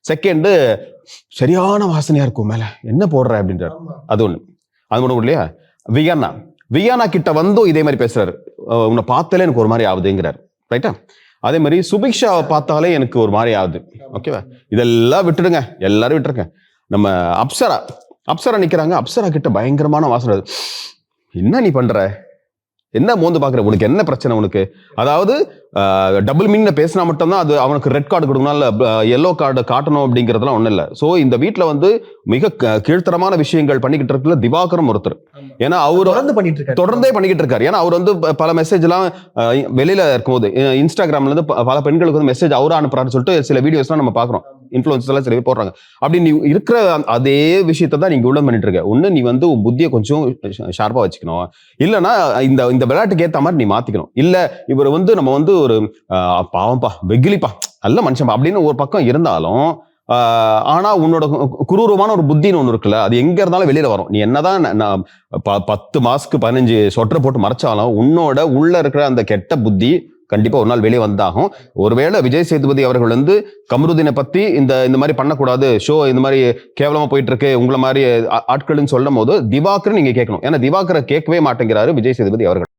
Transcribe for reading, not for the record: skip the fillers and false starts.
Second சரியான வாசனையா இருக்கும் மேல என்ன போடுற அப்படின்றாரு. அது ஒண்ணு. அது ஒண்ணு இல்லையா? வியானா கிட்ட வந்தும் இதே மாதிரி பேசுறாரு. உன்னை பார்த்தாலே எனக்கு ஒரு மாதிரி ஆகுதுங்கிறாரு. ரைட்டா? அதே மாதிரி சுபிக்ஷாவை பார்த்தாலே எனக்கு ஒரு மாதிரி ஆகுது. ஓகேவா? இதெல்லாம் விட்டுடுங்க, எல்லாரும் விட்டுருங்க. நம்ம அப்சரா நிக்கிறாங்க. அப்சரா கிட்ட பயங்கரமான வாசனை. என்ன நீ பண்ற, என்ன மோந்து பாக்குற, உனக்கு என்ன பிரச்சனை உனக்கு? அதாவது டபுள் மீனிங்ல பேசினா மட்டும்தான் அது அவனுக்கு ரெட் கார்டு கொடுக்கணும், இல்ல எல்லோ கார்டு காட்டணும் அப்படிங்கறதுலாம் ஒண்ணும் இல்ல. சோ இந்த வீட்டுல வந்து மிக கீழ்த்தரமான விஷயங்கள் பண்ணிக்கிட்டு இருக்குல்ல திவாகரும் ஒருத்தர். ஏன்னா அவர் தொடர்ந்தே பண்ணிக்கிட்டு இருக்காரு. ஏன்னா அவர் வந்து பல மெசேஜ் எல்லாம் வெளியில இருக்கும்போது இன்ஸ்டாகிராம்ல இருந்து பல பெண்களுக்கு வந்து மெசேஜ் அவரா அனுப்புறாருன்னு சொல்லிட்டு சில வீடியோஸ் எல்லாம் நம்ம பாக்குறோம். இன்ஃபுளுசர்ஸ் எல்லாம் சில பேர் போடுறாங்க. அப்படி நீ இருக்கிற அதே விஷயத்தை தான் நீங்க உள்ள பண்ணிட்டு இருக்க. ஒண்ணு நீ வந்து புத்தியை கொஞ்சம் ஷார்ப்பா வச்சுக்கணும், இல்லைன்னா இந்த விளையாட்டுக்கு ஏத்த மாதிரி நீ மாத்திக்கணும். இல்ல இவர் வந்து நம்ம வந்து ஒரு பாவம்பா வெகிலிப்பா நல்ல மனுஷன்பா அப்படின்னு ஒரு பக்கம் இருந்தாலும் ஆனா உன்னோட குரூரமான ஒரு புத்தின்னு ஒண்ணு இருக்குல்ல, அது எங்க இருந்தாலும் வெளியில வரும். நீ என்னதான் 10 மாஸ்க்கு 15 சொட்டர் போட்டு மறைச்சாலும் உன்னோட உள்ள இருக்கிற அந்த கெட்ட புத்தி கண்டிப்பா ஒரு நாள் வெளியே வந்தாகும். ஒருவேளை விஜய் சேதுபதி அவர்கள் வந்து கமருதீனை பத்தி இந்த மாதிரி பண்ணக்கூடாது, ஷோ இந்த மாதிரி கேவலமா போயிட்டு இருக்கு உங்களை மாதிரி ஆட்கள்னு சொல்லும் போது திவாகர் நீங்க கேட்கணும். ஏன்னா திவாகரை கேட்கவே மாட்டேங்கிறாரு விஜய் சேதுபதி அவர்கள்.